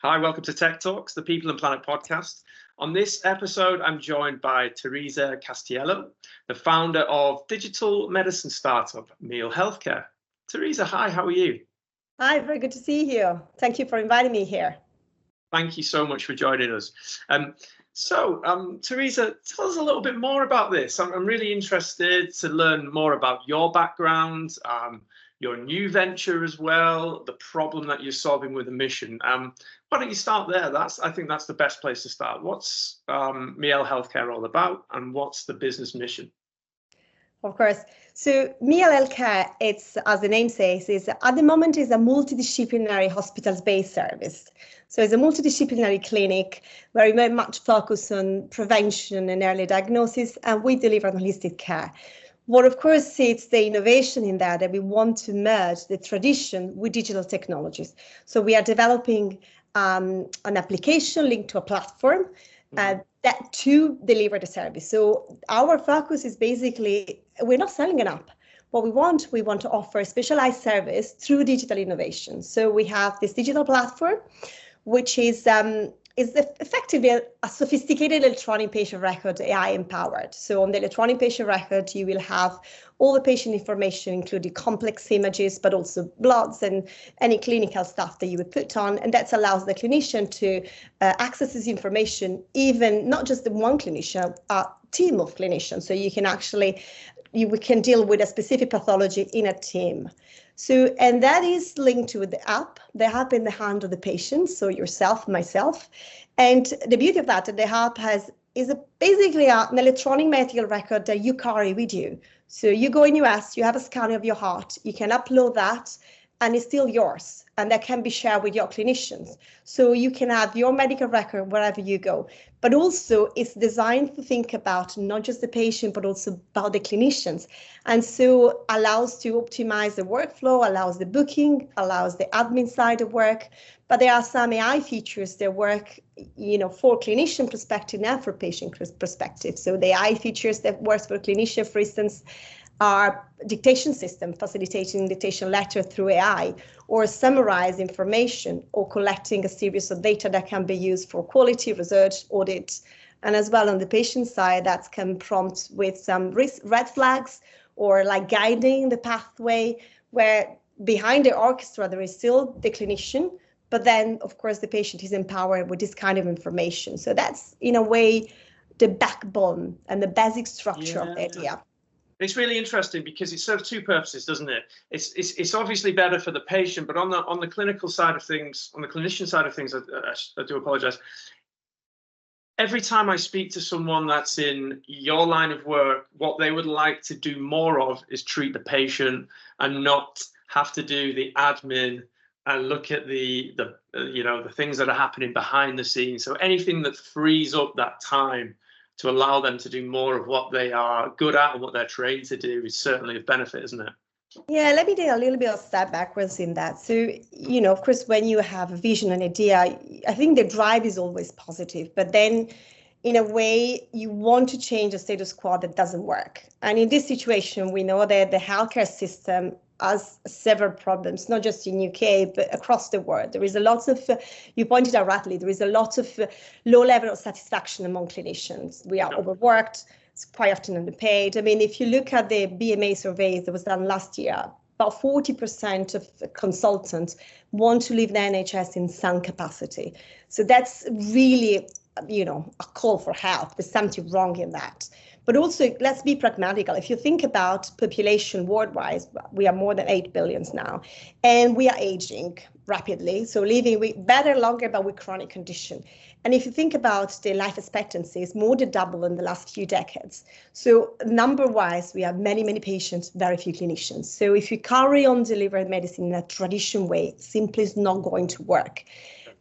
Hi, welcome to Tech Talks, the People and Planet podcast. On this episode, I'm joined by Teresa Castiello, the founder of digital medicine startup MIAL Healthcare. Teresa, hi, how are you? Hi, very good to see you. Thank you for inviting me here. Thank you so much for joining us. Teresa, tell us a little bit more about this. I'm really interested to learn more about your background, your new venture as well, the problem that you're solving with the mission. Why don't you start there? I think that's the best place to start. What's MIAL Healthcare all about, and what's the business mission? Of course. So MIAL Healthcare, it's, as the name says, is at the moment is a multidisciplinary hospital-based service. So it's a multidisciplinary clinic where we very much focus on prevention and early diagnosis, and we deliver holistic care. What, of course, it's the innovation in that we want to merge the tradition with digital technologies. So we are developing an application linked to a platform that to deliver the service. So our focus is basically, we're not selling an app. What we want to offer a specialized service through digital innovation. So we have this digital platform, which is effectively a sophisticated electronic patient record, AI empowered. So on the electronic patient record, you will have all the patient information, including complex images, but also bloods and any clinical stuff that you would put on. And that allows the clinician to access this information, even not just the one clinician, a team of clinicians. So you can actually, we can deal with a specific pathology in a team. So, and that is linked to the app in the hand of the patient, so yourself, myself. And the beauty of that, the app is basically an electronic medical record that you carry with you. So you go in US, you have a scan of your heart, you can upload that, and it's still yours, and that can be shared with your clinicians. So you can have your medical record wherever you go. But also it's designed to think about not just the patient, but also about the clinicians. And so allows to optimize the workflow, allows the booking, allows the admin side of work. But there are some AI features that work, for clinician perspective and for patient perspective. So the AI features that works for clinician, for instance, are dictation system, facilitating dictation letter through AI, or summarize information, or collecting a series of data that can be used for quality research, audit, and as well on the patient side, that can prompt with some red flags, or like guiding the pathway, where behind the orchestra there is still the clinician, but then of course the patient is empowered with this kind of information. So that's in a way the backbone and the basic structure of the idea. It's really interesting because it serves two purposes, doesn't it? It's obviously better for the patient, but on the clinical side of things, on the clinician side of things, I do apologize. Every time I speak to someone that's in your line of work, what they would like to do more of is treat the patient and not have to do the admin and look at the things that are happening behind the scenes. So anything that frees up that time to allow them to do more of what they are good at and what they're trained to do is certainly of benefit, isn't it? Yeah, let me take a little bit of step backwards in that. So, of course, when you have a vision and idea, I think the drive is always positive, but then in a way you want to change a status quo that doesn't work. And in this situation, we know that the healthcare system has several problems, not just in UK, but across the world. There is a lot of, you pointed out rightly, there is a lot of low level of satisfaction among clinicians. We are overworked, it's quite often underpaid. I mean, if you look at the BMA surveys that was done last year, about 40% of consultants want to leave the NHS in some capacity. So that's really, a call for help. There's something wrong in that. But also, let's be pragmatical. If you think about population worldwide, we are more than 8 billion now, and we are aging rapidly. So living better, longer, but with chronic condition. And if you think about the life expectancy, it's more than double in the last few decades. So number-wise, we have many, many patients, very few clinicians. So if you carry on delivering medicine in a traditional way, simply is not going to work.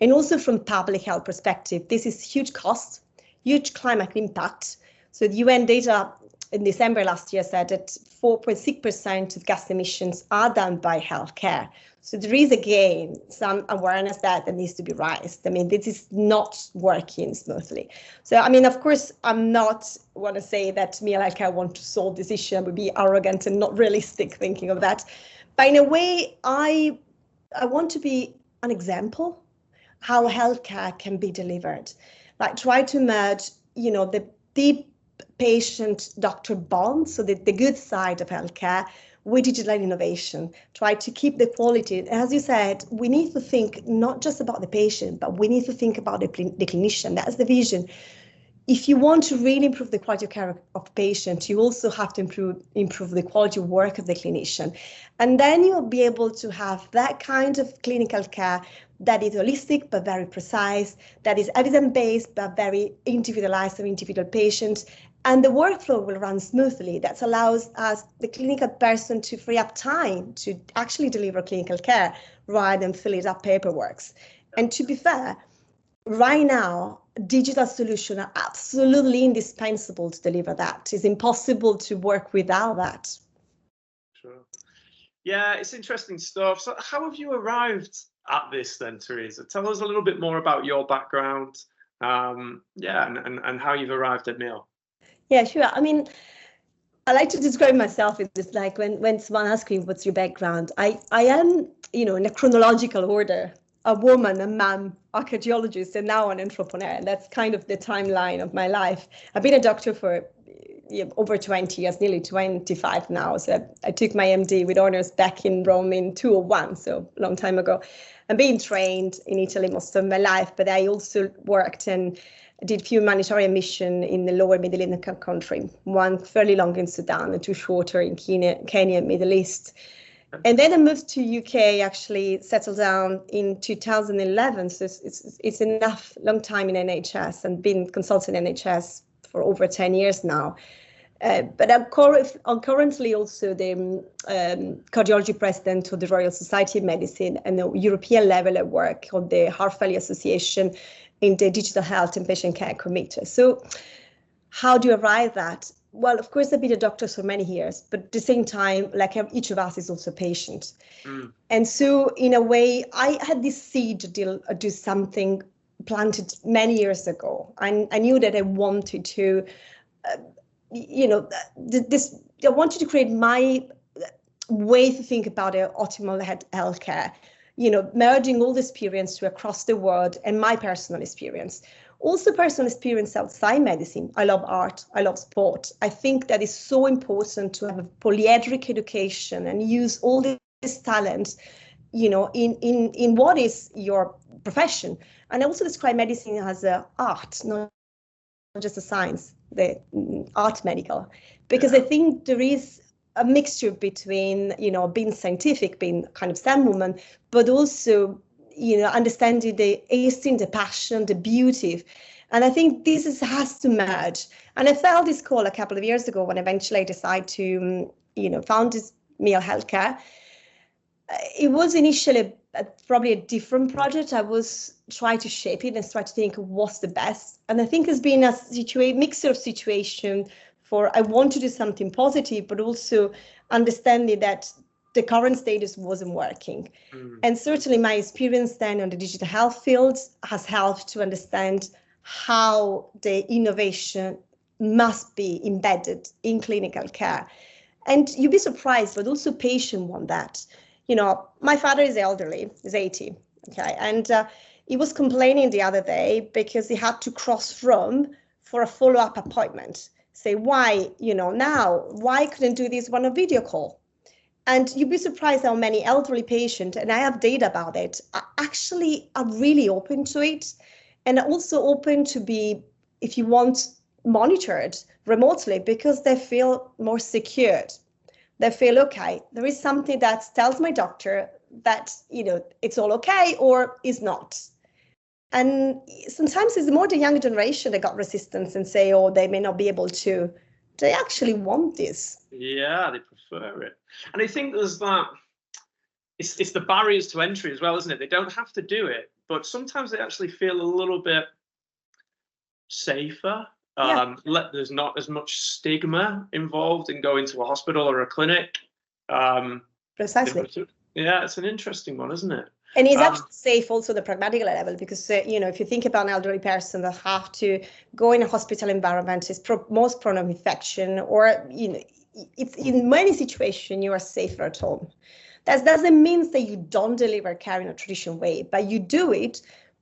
And also from public health perspective, this is huge cost, huge climate impact. So the UN data in December last year said that 4.6% of gas emissions are done by healthcare. So there is, again, some awareness that needs to be raised. I mean, this is not working smoothly. So, I mean, of course, I'm not want to say that MIAL Healthcare want to solve this issue. I would be arrogant and not realistic thinking of that. But in a way, I want to be an example how healthcare can be delivered. Like try to merge, the patient-doctor bond, so the good side of healthcare, with digital innovation. Try to keep the quality. As you said, we need to think not just about the patient, but we need to think about the clinician. That's the vision. If you want to really improve the quality of care of patients, you also have to improve the quality of work of the clinician. And then you'll be able to have that kind of clinical care that is holistic but very precise, that is evidence-based but very individualized for individual patients. And the workflow will run smoothly. That allows us, the clinical person, to free up time to actually deliver clinical care rather than filling up paperwork. And to be fair, right now, digital solutions are absolutely indispensable to deliver that. It's impossible to work without that. Sure. Yeah, it's interesting stuff. So how have you arrived at this then, Teresa? Tell us a little bit more about your background, and how you've arrived at MIAL. Yeah, sure. I mean, I like to describe myself as this, like when someone asks me, what's your background? I am, in a chronological order, a woman, a mom, a cardiologist, and now an entrepreneur. And that's kind of the timeline of my life. I've been a doctor for over 20 years, nearly 25 now. So I took my MD with honors back in Rome in 2001, so a long time ago. I'm being trained in Italy most of my life, but I also worked and did few humanitarian mission in the lower Middle Income country, one fairly long in Sudan and two shorter in Kenya, Middle East. And then I moved to UK, actually settled down in 2011. So it's enough, long time in NHS, and been consulting NHS for over 10 years now. But I'm currently also the cardiology president of the Royal Society of Medicine, and the European level I work on the Heart Failure Association in the Digital Health and Patient Care Committee. So how do you arrive at that? Well, of course, I've been a doctor for many years, but at the same time, like each of us is also a patient. And so in a way, I had this seed to do something planted many years ago. And I knew that I wanted to, I wanted to create my way to think about optimal healthcare, merging all the experience to across the world and my personal experience. Also personal experience outside medicine. I love art, I love sport. I think that is so important to have a polyhedric education and use all this talent, in what is your profession. And I also describe medicine as an art, not just a science, the art medical, because I think there is a mixture between, being scientific, being kind of Zen woman, but also, understanding the instinct, the passion, the beauty. And I think this has to merge. And I felt this call a couple of years ago when eventually I decided to, found this MIAL Healthcare. It was initially probably a different project. I was trying to shape it and try to think what's the best. And I think it's been a mixture of situation for I want to do something positive, but also understanding that the current status wasn't working. And certainly my experience then on the digital health field has helped to understand how the innovation must be embedded in clinical care. And you'd be surprised, but also patients want that. My father is elderly, he's 80, okay, and he was complaining the other day because he had to cross Rome for a follow-up appointment. Say, why, now, why couldn't do this on a video call? And you'd be surprised how many elderly patients, and I have data about it, are really open to it, and also open to be, if you want, monitored remotely because they feel more secured. They feel, okay, there is something that tells my doctor that, it's all okay or is not. And sometimes it's more the younger generation that got resistance and say, oh, they may not be able to. They actually want this. Yeah, they prefer it. And I think there's that, it's the barriers to entry as well, isn't it? They don't have to do it, but sometimes they actually feel a little bit safer. There's not as much stigma involved in going to a hospital or a clinic. Precisely. Yeah, it's an interesting one, isn't it? And it's actually safe also the pragmatic level, because, if you think about an elderly person that have to go in a hospital environment, is most prone of infection, or, it's in many situations you are safer at home. That doesn't mean that you don't deliver care in a traditional way, but you do it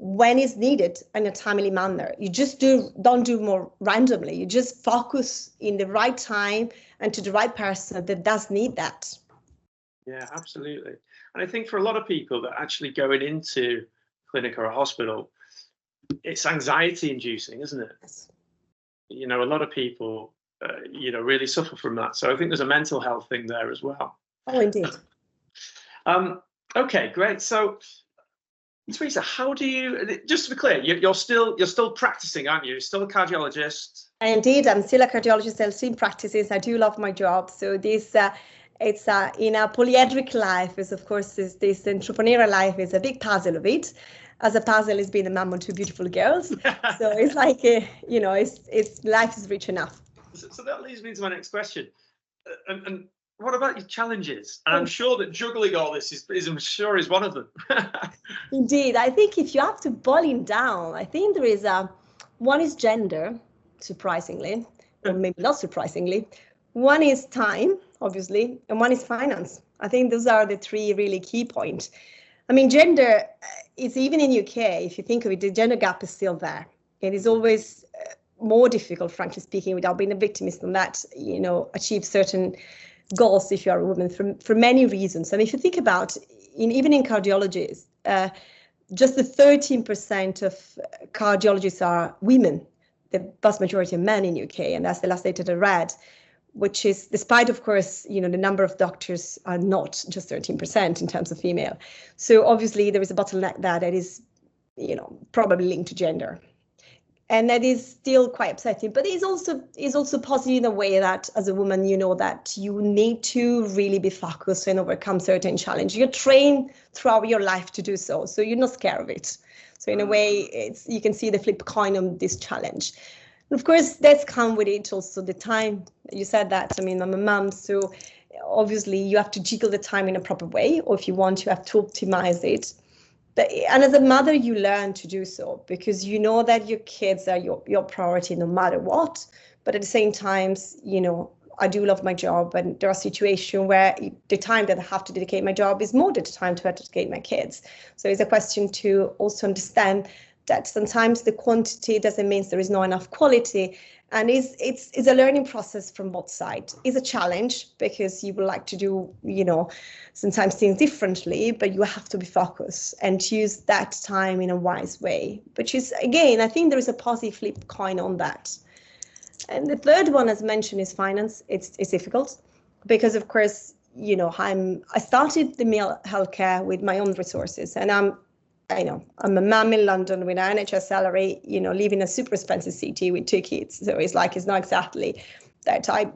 when it's needed in a timely manner. You just don't do more randomly. You just focus in the right time and to the right person that does need that. Yeah, absolutely. And I think for a lot of people that actually going into clinic or a hospital, it's anxiety inducing, isn't it? Yes. You know, a lot of people, really suffer from that. So I think there's a mental health thing there as well. Oh, indeed. Okay, great. So, Teresa, how do you? Just to be clear, you're still practicing, aren't you? You're still a cardiologist. Indeed, I'm still a cardiologist. I'm still practicing. I do love my job. So this. It's in a polyhedric life is, of course, this entrepreneurial life is a big puzzle of it. As a puzzle is being a mom of two beautiful girls. So it's like, it's life is rich enough. So that leads me to my next question. And what about your challenges? And I'm sure that juggling all this is one of them. Indeed, I think if you have to boil it down, I think there is one is gender, surprisingly, or maybe not surprisingly. One is time, obviously, and one is finance. I think those are the three really key points. I mean, gender is even in UK, if you think of it, the gender gap is still there. It is always more difficult, frankly speaking, without being a victimist on that, achieve certain goals if you are a woman for many reasons. I mean, if you think about, even in cardiology, just the 13% of cardiologists are women. The vast majority are men in UK, and that's the last data that I read, which is, despite, of course, the number of doctors are not just 13% in terms of female. So obviously there is a bottleneck that is, probably linked to gender. And that is still quite upsetting, but it's also positive in a way that as a woman, that you need to really be focused and overcome certain challenges. You're trained throughout your life to do so, so you're not scared of it. So in a way, you can see the flip coin on this challenge. And of course, that's come with it also the time. You said that. I mean, I'm a mom, so obviously you have to jiggle the time in a proper way, or if you want, you have to optimize it. And as a mother, you learn to do so because you know that your kids are your priority no matter what. But at the same time, I do love my job, and there are situations where the time that I have to dedicate my job is more than the time to dedicate my kids. So it's a question to also understand that sometimes the quantity doesn't mean there is not enough quality. And it's a learning process from both sides. It's a challenge because you would like to do, sometimes things differently, but you have to be focused and use that time in a wise way, which is, again, I think there is a positive flip coin on that. And the third one, as mentioned, is finance. It's difficult because, of course, I started the MIAL healthcare with my own resources, and I'm a mum in London with an NHS salary, living in a super expensive city with 2 kids. So it's not exactly that I'm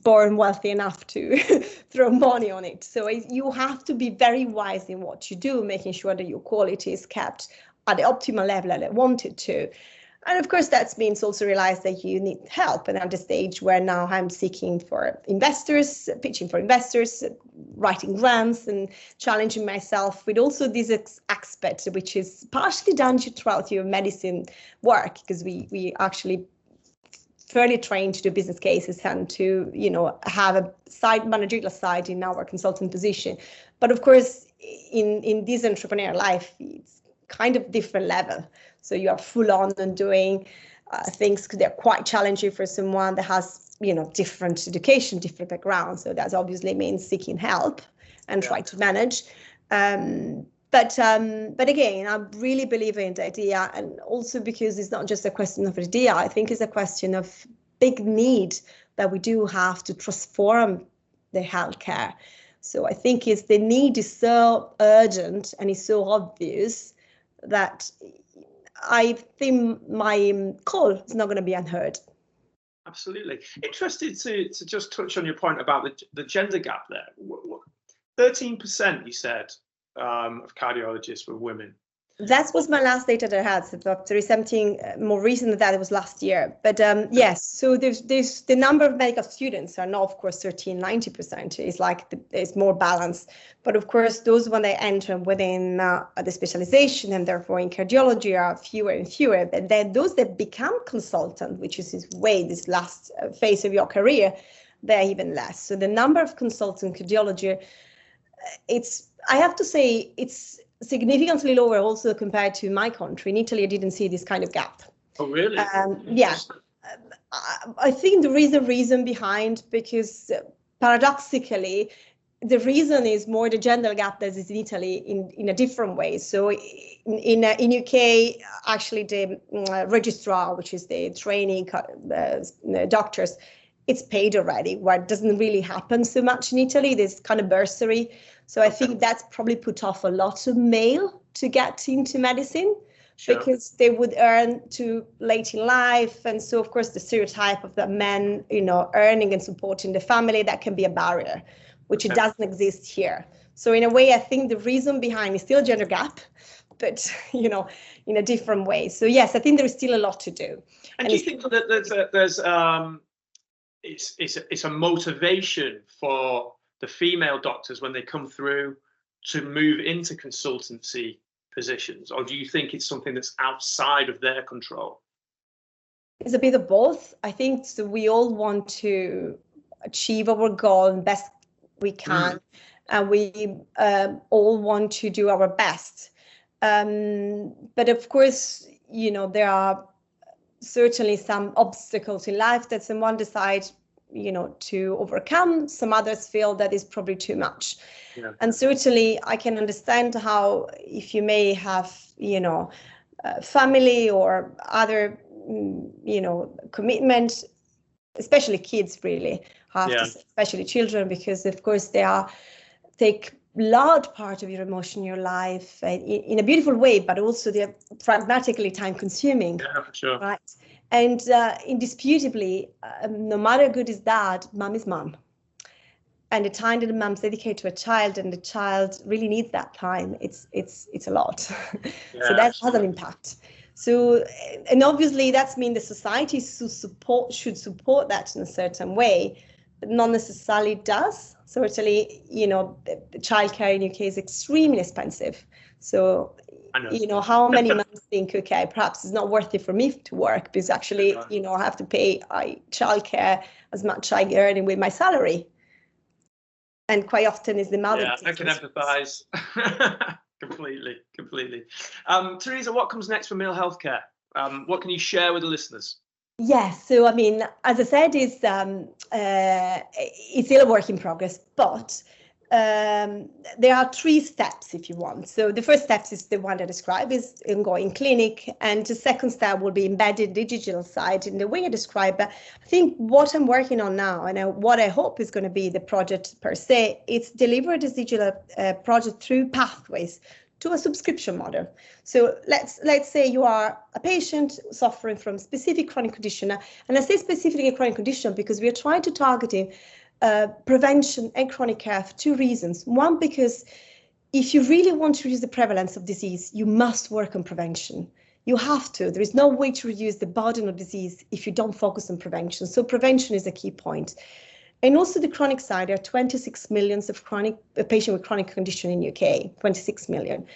born wealthy enough to throw money on it. So you have to be very wise in what you do, making sure that your quality is kept at the optimal level that I want it to. And of course, that means also realize that you need help. And at the stage where now I'm seeking for investors, pitching for investors, writing grants and challenging myself with also this aspect, which is partially done throughout your medicine work, because we actually fairly trained to do business cases and to, have a managerial side in our consultant position. But of course, in this entrepreneurial life, it's kind of different level. So you are full on and doing things because they're quite challenging for someone that has, different education, different background. So that obviously means seeking help and try to manage. But again, I really believe in the idea, and also because it's not just a question of idea. I think it's a question of big need that we do have to transform the healthcare. So I think the need is so urgent and is so obvious that I think my call is not going to be unheard. Absolutely. Interested to just touch on your point about the gender gap there. 13%, you said, of cardiologists were women. That was my last data that I had. So there is something more recent than that. It was last year. But yes, so there's the number of medical students are now, of course, 90%. It's more balanced. But of course, those when they enter within the specialization and therefore in cardiology are fewer and fewer. But then those that become consultant, which is this last phase of your career, they're even less. So the number of consultant cardiology, I have to say, it's significantly lower also compared to my country. In Italy, I didn't see this kind of gap. Oh, really? Yeah. I think there is a reason behind, because paradoxically, the reason is more the gender gap that is in Italy in a different way. So in UK, actually the registrar, which is the training doctors, it's paid already, where it doesn't really happen so much in Italy. There's kind of bursary. So I think that's probably put off a lot of male to get into medicine. Sure. Because they would earn too late in life. And so, of course, the stereotype of the men, earning and supporting the family, that can be a barrier, which it doesn't exist here. So in a way, I think the reason behind is still a gender gap, but, in a different way. So yes, I think there is still a lot to do. And do you think that it's a motivation for the female doctors when they come through to move into consultancy positions, or do you think it's something that's outside of their control? It's a bit of both. I think so. We all want to achieve our goal best we can, and we all want to do our best. But of course, there are certainly some obstacles in life that someone decides, to overcome. Some others feel that is probably too much. Yeah. And certainly I can understand how, if you may have, family or other, commitment, especially kids really have to, especially children, because of course they take large part of your emotion, your life in a beautiful way, but also they're pragmatically time consuming. Yeah, for sure. Right. And indisputably, no matter how good is dad, mom is mom. And the time that the mom's dedicated to a child, and the child really needs that time, it's a lot. Yeah, so that has an impact. So, and obviously that's mean the society should support that in a certain way, but not necessarily does. Certainly, the childcare in UK is extremely expensive. So, how many moms think, okay, perhaps it's not worth it for me to work, because actually, I have to pay childcare as much I earn with my salary. And quite often is the mother. Yeah, I can empathise completely. Teresa, what comes next for MIAL Healthcare? What can you share with the listeners? Yes, so I mean, as I said, it's still a work in progress, but there are 3 steps, if you want. So the first step is the one I described, is ongoing clinic, and the second step will be embedded digital side in the way I described. I think what I'm working on now, and what I hope is going to be the project per se, it's deliver this digital project through pathways to a subscription model. So let's say you are a patient suffering from specific chronic condition, and I say specifically chronic condition because we are trying to target prevention and chronic care for 2 reasons. One, because if you really want to reduce the prevalence of disease, you must work on prevention. You have to. There is no way to reduce the burden of disease if you don't focus on prevention. So prevention is a key point. And also the chronic side, there are 26 million of patients with chronic condition in UK, 26 million.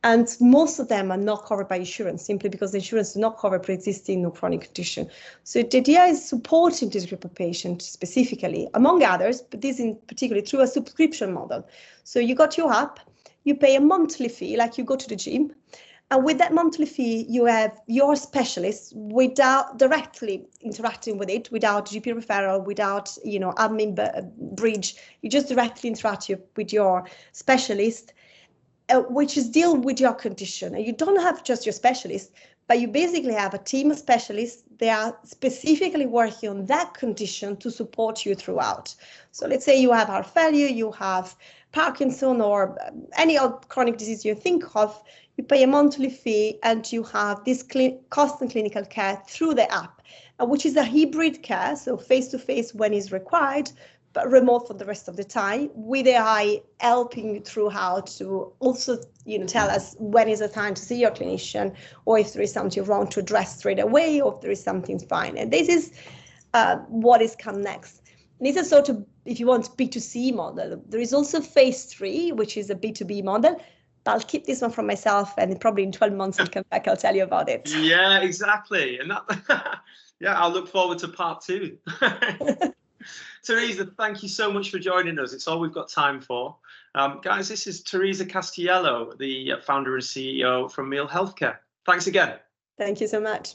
And most of them are not covered by insurance, simply because the insurance does not cover pre-existing or chronic condition. So the idea is supporting this group of patients specifically, among others, but this in particular through a subscription model. So you got your app, you pay a monthly fee, like you go to the gym, and with that monthly fee, you have your specialist without directly interacting with it, without GP referral, without admin bridge. You just directly interact with your specialist, which is deal with your condition. And you don't have just your specialist, but you basically have a team of specialists. They are specifically working on that condition to support you throughout. So let's say you have heart failure, you have Parkinson, or any other chronic disease you think of. You pay a monthly fee and you have this constant clinical care through the app, which is a hybrid care, so face-to-face when is required, but remote for the rest of the time, with AI helping you through how to also tell us when is the time to see your clinician, or if there is something wrong to address straight away, or if there is something fine. And this is what is come next. And it's a sort of, if you want, B2C model. There is also phase 3, which is a B2B model. But I'll keep this one for myself, and probably in 12 months I'll come back, I'll tell you about it. Yeah, exactly. And that, yeah, I'll look forward to part 2. Teresa, thank you so much for joining us. It's all we've got time for. Guys, this is Teresa Castiello, the founder and CEO from MIAL Healthcare. Thanks again. Thank you so much.